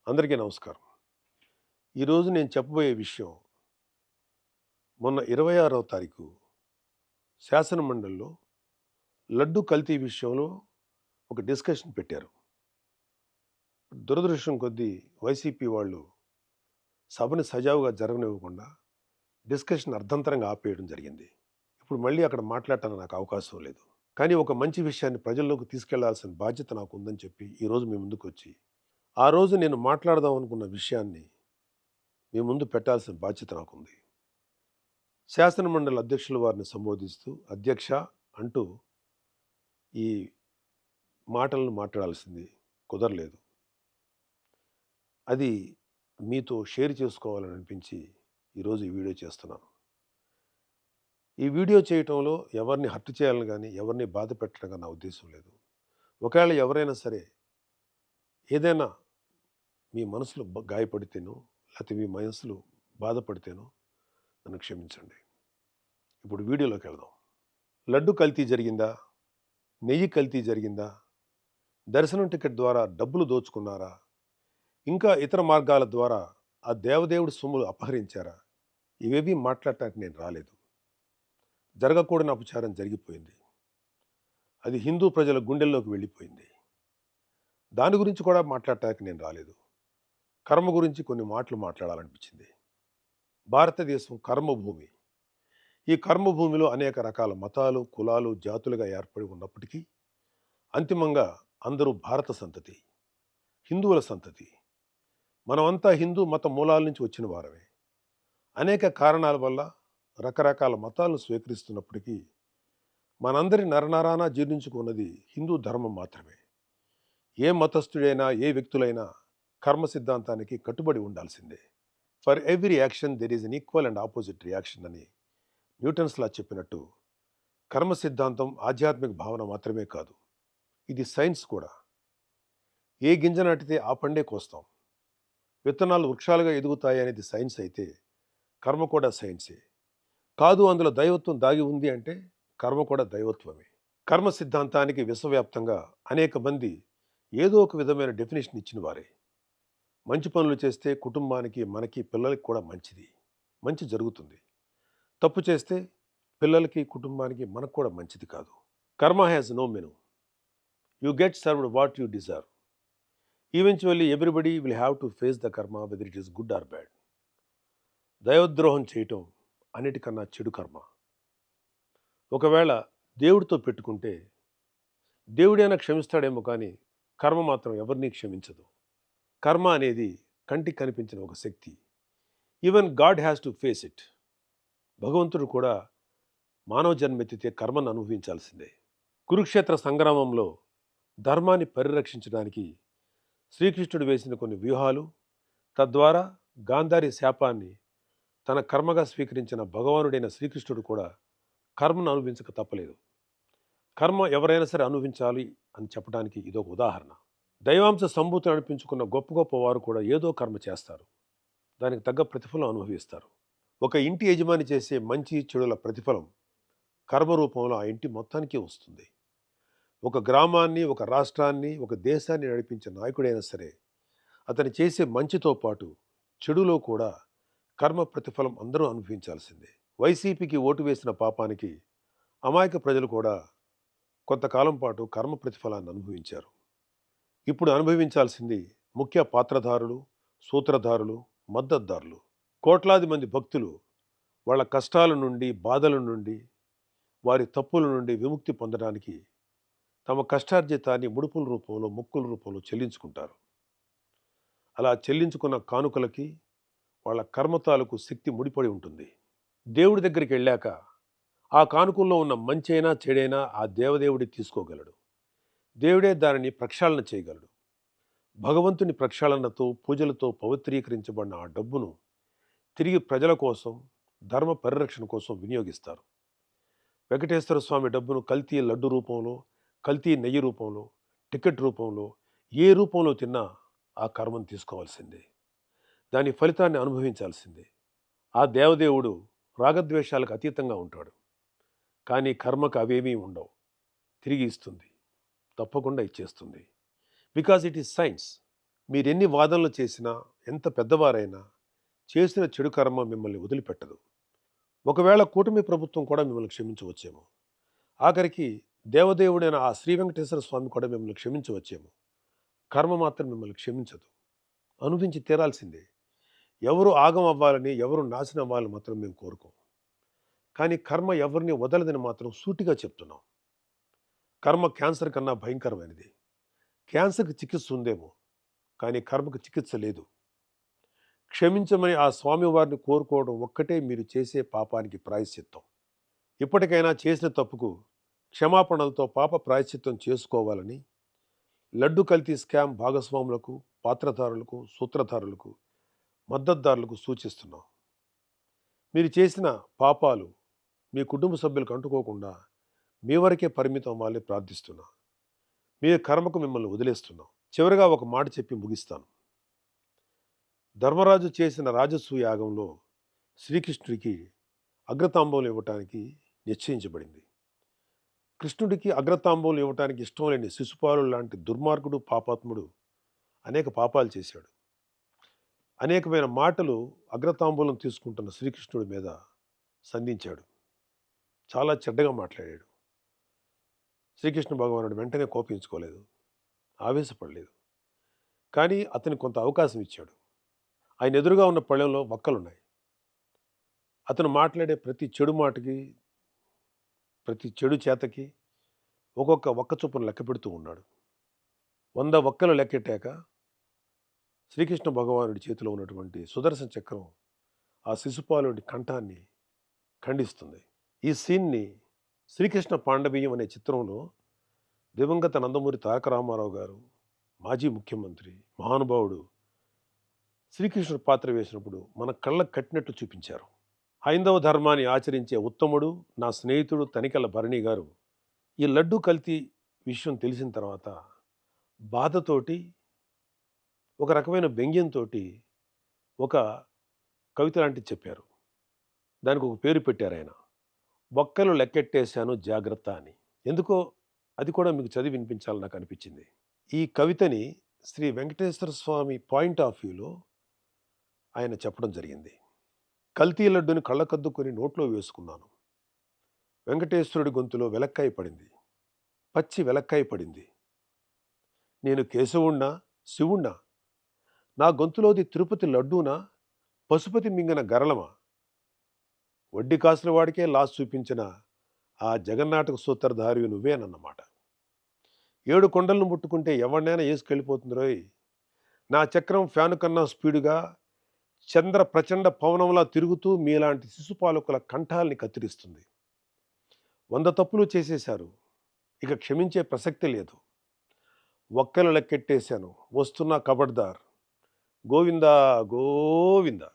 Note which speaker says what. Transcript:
Speaker 1: అందరికీ నమస్కారం. ఈరోజు నేను చెప్పబోయే విషయం మొన్న 26వ తారీఖు శాసనమండలిలో లడ్డు కల్తీ విషయంలో ఒక డిస్కషన్ పెట్టారు. దురదృష్టం కొద్దీ వైసీపీ వాళ్ళు సభని సజావుగా జరగనివ్వకుండా డిస్కషన్ అర్ధంతరంగా ఆపేయడం జరిగింది. ఇప్పుడు మళ్ళీ అక్కడ మాట్లాడటానికి నాకు అవకాశం లేదు. కానీ ఒక మంచి విషయాన్ని ప్రజల్లోకి తీసుకెళ్లాల్సిన బాధ్యత నాకు ఉందని చెప్పి ఈరోజు మీ ముందుకొచ్చి, ఆ రోజు నేను మాట్లాడదాం అనుకున్న విషయాన్ని మీ ముందు పెట్టాల్సిన బాధ్యత నాకుంది. శాసనమండలి అధ్యక్షుల వారిని సంబోధిస్తూ అధ్యక్ష అంటూ ఈ మాటలను మాట్లాడాల్సింది కుదరలేదు. అది మీతో షేర్ చేసుకోవాలని అనిపించి ఈరోజు ఈ వీడియో చేస్తున్నాను. ఈ వీడియో చేయటంలో ఎవరిని హర్ట్ చేయాలని కానీ ఎవరిని బాధ పెట్టడం కానీ నా ఉద్దేశం లేదు. ఒకవేళ ఎవరైనా సరే ఏదైనా మీ మనసులో గాయపడితేనో లేకపోతే మీ మనసులో బాధపడితేనో నన్ను క్షమించండి. ఇప్పుడు వీడియోలోకి వెళ్దాం. లడ్డు కల్తీ జరిగిందా? నెయ్యి కల్తీ జరిగిందా? దర్శనం టికెట్ ద్వారా డబ్బులు దోచుకున్నారా? ఇంకా ఇతర మార్గాల ద్వారా ఆ దేవదేవుడి సొమ్ములు అపహరించారా? ఇవేవీ మాట్లాడటానికి నేను రాలేదు. జరగకూడని అపచారం జరిగిపోయింది. అది హిందూ ప్రజల గుండెల్లోకి వెళ్ళిపోయింది. దాని గురించి కూడా మాట్లాడటానికి నేను రాలేదు. కర్మ గురించి కొన్ని మాటలు మాట్లాడాలనిపించింది. భారతదేశం కర్మభూమి. ఈ కర్మభూమిలో అనేక రకాల మతాలు, కులాలు, జాతులుగా ఏర్పడి ఉన్నప్పటికీ అంతిమంగా అందరూ భారత సంతతి, హిందువుల సంతతి. మనమంతా హిందూ మత మూలాల నుంచి వచ్చిన వారమే. అనేక కారణాల వల్ల రకరకాల మతాలను స్వీకరిస్తున్నప్పటికీ మనందరి నరనరాన జీర్ణించుకున్నది హిందూ ధర్మం మాత్రమే. ఏ మతస్థుడైనా ఏ వ్యక్తులైనా కర్మ సిద్ధాంతానికి కట్టుబడి ఉండాల్సిందే. For every action there is an equal and opposite reaction అని న్యూటన్స్ లా చెప్పినట్టు కర్మ సిద్ధాంతం ఆధ్యాత్మిక భావన మాత్రమే కాదు, ఇది సైన్స్ కూడా. ఏ గింజ నాటితే ఆ పండే కోస్తాం. విత్తనాలు వృక్షాలుగా ఎదుగుతాయి అనేది సైన్స్ అయితే కర్మ కూడా సైన్సే. కాదు అందులో దైవత్వం దాగి ఉంది అంటే కర్మ కూడా దైవత్వమే. కర్మ సిద్ధాంతానికి విశ్వవ్యాప్తంగా అనేక మంది ఏదో ఒక విధమైన డెఫినేషన్ ఇచ్చిన వారే. మంచి పనులు చేస్తే కుటుంబానికి, మనకి, పిల్లలకి కూడా మంచిది, మంచి జరుగుతుంది. తప్పు చేస్తే పిల్లలకి, కుటుంబానికి, మనకు కూడా మంచిది కాదు. Karma has no menu. You get served what you deserve. Eventually everybody will have to face the karma whether it is good or bad. దైవద్రోహం చేయటం అన్నిటికన్నా చెడు కర్మ. ఒకవేళ దేవుడితో పెట్టుకుంటే దేవుడైనా క్షమిస్తాడేమో కానీ కర్మ మాత్రం ఎవరినీ క్షమించదు. కర్మ అనేది కంటికి కనిపించిన ఒక శక్తి. Even God has to face it. భగవంతుడు కూడా మానవ జన్మెత్తితే కర్మను అనుభవించాల్సిందే. కురుక్షేత్ర సంగ్రామంలో ధర్మాన్ని పరిరక్షించడానికి శ్రీకృష్ణుడు వేసిన కొన్ని వ్యూహాలు, తద్వారా గాంధారి శాపాన్ని తన కర్మగా స్వీకరించిన భగవానుడైన శ్రీకృష్ణుడు కూడా కర్మను అనుభవించక తప్పలేదు. కర్మ ఎవరైనా సరే అనుభవించాలి అని చెప్పడానికి ఇదొక ఉదాహరణ. దైవాంశ సంభూతిని అనిపించుకున్న గొప్ప గొప్ప వారు కూడా ఏదో కర్మ చేస్తారు, దానికి తగ్గ ప్రతిఫలం అనుభవిస్తారు. ఒక ఇంటి యజమాని చేసే మంచి చెడుల ప్రతిఫలం కర్మ రూపంలో ఆ ఇంటి మొత్తానికి వస్తుంది. ఒక గ్రామాన్ని, ఒక రాష్ట్రాన్ని, ఒక దేశాన్ని నడిపించే నాయకుడైనా సరే అతను చేసే మంచితో పాటు చెడులో కూడా కర్మ ప్రతిఫలం అందరూ అనుభవించాల్సిందే. వైసీపీకి ఓటు వేసిన పాపానికి అమాయక ప్రజలు కూడా కొంతకాలం పాటు కర్మ ప్రతిఫలాన్ని అనుభవించారు. ఇప్పుడు అనుభవించాల్సింది ముఖ్య పాత్రధారులు, సూత్రధారులు, మద్దతుదారులు. కోట్లాది మంది భక్తులు వాళ్ళ కష్టాల నుండి, బాధల నుండి, వారి తప్పుల నుండి విముక్తి పొందడానికి తమ కష్టార్జితాన్ని ముడుపుల రూపంలో, మొక్కుల రూపంలో చెల్లించుకుంటారు. అలా చెల్లించుకున్న కానుకలకి వాళ్ళ కర్మ తాలూకు శక్తి ముడిపడి ఉంటుంది. దేవుడి దగ్గరికి వెళ్ళాక ఆ కానుకల్లో ఉన్న మంచైనా చెడైనా ఆ దేవదేవుడి తీసుకోగలడు. దేవుడే దానిని ప్రక్షాళన చేయగలడు. భగవంతుని ప్రక్షాళనతో, పూజలతో పవిత్రీకరించబడిన ఆ డబ్బును తిరిగి ప్రజల కోసం, ధర్మ పరిరక్షణ కోసం వినియోగిస్తారు. వెంకటేశ్వర స్వామి డబ్బును కల్తీ లడ్డు రూపంలో, కల్తీ నెయ్యి రూపంలో, టికెట్ రూపంలో, ఏ రూపంలో తిన్నా ఆ కర్మను తీసుకోవాల్సిందే. దాని ఫలితాన్ని అనుభవించాల్సిందే. ఆ దేవదేవుడు రాగద్వేషాలకు అతీతంగా ఉంటాడు. కానీ కర్మకు అవేమీ ఉండవు. తిరిగి ఇస్తుంది, తప్పకుండా ఇచ్చేస్తుంది. Because it is science. మీరెన్ని వాదనలు చేసినా, ఎంత పెద్దవారైనా చేసిన చెడు కర్మ మిమ్మల్ని వదిలిపెట్టదు. ఒకవేళ కూటమి ప్రభుత్వం కూడా మిమ్మల్ని క్షమించవచ్చేమో. ఆఖరికి దేవదేవుడైన ఆ శ్రీ వెంకటేశ్వర స్వామి కూడా మిమ్మల్ని క్షమించవచ్చేమో. కర్మ మాత్రం మిమ్మల్ని క్షమించదు. అనుభవించి తీరాల్సిందే. ఎవరు ఆగం అవ్వాలని, ఎవరు నాశనం అవ్వాలని మాత్రం మేము కోరుకోం. కానీ కర్మ ఎవరిని వదలదని మాత్రం సూటిగా చెప్తున్నాం. కర్మ క్యాన్సర్ కన్నా భయంకరమైనది. క్యాన్సర్‌కి చికిత్స ఉందేమో, కానీ కర్మకు చికిత్స లేదు. క్షమించమని ఆ స్వామివారిని కోరుకోవడం ఒక్కటే మీరు చేసే పాపానికి ప్రాయశ్చిత్తం. ఇప్పటికైనా చేసిన తప్పుకు క్షమాపణలతో పాప ప్రాయశ్చిత్తం చేసుకోవాలని లడ్డు కల్తీ స్కామ్ భాగస్వాములకు, పాత్రధారులకు, సూత్రధారులకు, మద్దతుదారులకు సూచిస్తున్నాం. మీరు చేసిన పాపాలు మీ కుటుంబ సభ్యులకు అంటుకోకుండా మీ వరకే పరిమితం అవ్వాలని ప్రార్థిస్తున్నా. మీ కర్మకు మిమ్మల్ని వదిలేస్తున్నాం. చివరిగా ఒక మాట చెప్పి ముగిస్తాను. ధర్మరాజు చేసిన రాజసూయ యాగంలో శ్రీకృష్ణుడికి అగ్రతాంబూలం ఇవ్వటానికి నిశ్చయించబడింది. కృష్ణుడికి అగ్రతాంబూలం ఇవ్వటానికి ఇష్టం లేని శిశుపాలుడు లాంటి దుర్మార్గుడు, పాపాత్ముడు అనేక పాపాలు చేశాడు. అనేకమైన మాటలు అగ్రతాంబూలం తీసుకుంటున్న శ్రీకృష్ణుడి మీద సంధించాడు. చాలా చెడ్డగా మాట్లాడాడు. శ్రీకృష్ణ భగవానుడు వెంటనే కోపించుకోలేదు, ఆవేశపడలేదు. కానీ అతనికి కొంత అవకాశం ఇచ్చాడు. ఆయన ఎదురుగా ఉన్న పళ్ళెంలో వక్కలున్నాయి. అతను మాట్లాడే ప్రతి చెడు మాటకి, ప్రతి చెడు చేతకి ఒక్కొక్క వక్క చొప్పున లెక్క పెడుతూ ఉన్నాడు. 100 వక్కలు లెక్కెట్టాక శ్రీకృష్ణ భగవానుడి చేతిలో ఉన్నటువంటి సుదర్శన చక్రం ఆ శిశుపాలుడి కంఠాన్ని ఖండిస్తుంది. ఈ సీన్ని శ్రీకృష్ణ పాండవీయం అనే చిత్రంలో దివంగత నందమూరి తారక రామారావు గారు, మాజీ ముఖ్యమంత్రి, మహానుభావుడు శ్రీకృష్ణుడు పాత్ర వేసినప్పుడు మన కళ్ళకు కట్టినట్టు చూపించారు. హైందవ ధర్మాన్ని ఆచరించే ఉత్తముడు, నా స్నేహితుడు తనికెళ్ళ భరణి గారు ఈ లడ్డు కల్తీ విషయం తెలిసిన తర్వాత బాధతోటి, ఒక రకమైన వ్యంగ్యంతో ఒక కవిత లాంటిది చెప్పారు. దానికి ఒక పేరు పెట్టారు ఆయన. బొక్కలు లెక్కెట్టేశాను జాగ్రత్త అని. ఎందుకో అది కూడా మీకు చదివి వినిపించాలని నాకు అనిపించింది. ఈ కవితని శ్రీ వెంకటేశ్వర స్వామి పాయింట్ ఆఫ్ వ్యూలో ఆయన చెప్పడం జరిగింది. కల్తీ లడ్డుని కళ్ళకద్దుకొని నోట్లో వేసుకున్నాను. వెంకటేశ్వరుడి గొంతులో వెలక్కాయ పడింది, పచ్చి వెలక్కాయ పడింది. నేను కేశవుణ్ణా, శివుణ్ణా? నా గొంతులోది తిరుపతి లడ్డూనా, పశుపతి మింగన గరళమా? వడ్డీ కాసుల వాడికే లాస్ చూపించిన ఆ జగన్నాటక సూత్రధారివి నువ్వేనన్నమాట. 7 కొండలను ముట్టుకుంటే ఎవరినైనా వేసుకెళ్ళిపోతుంది రోయ్. నా చక్రం ఫ్యాను కన్నా స్పీడుగా చంద్ర ప్రచండ పవనంలా తిరుగుతూ మీలాంటి శిశుపాలకుల కంఠాల్ని కత్తిరిస్తుంది. 100 తప్పులు చేసేశారు, ఇక క్షమించే ప్రసక్తి లేదు. ఒక్కలు లెక్కెట్టేశాను, వస్తున్నా కబడ్దార్. గోవిందా గోవిందా.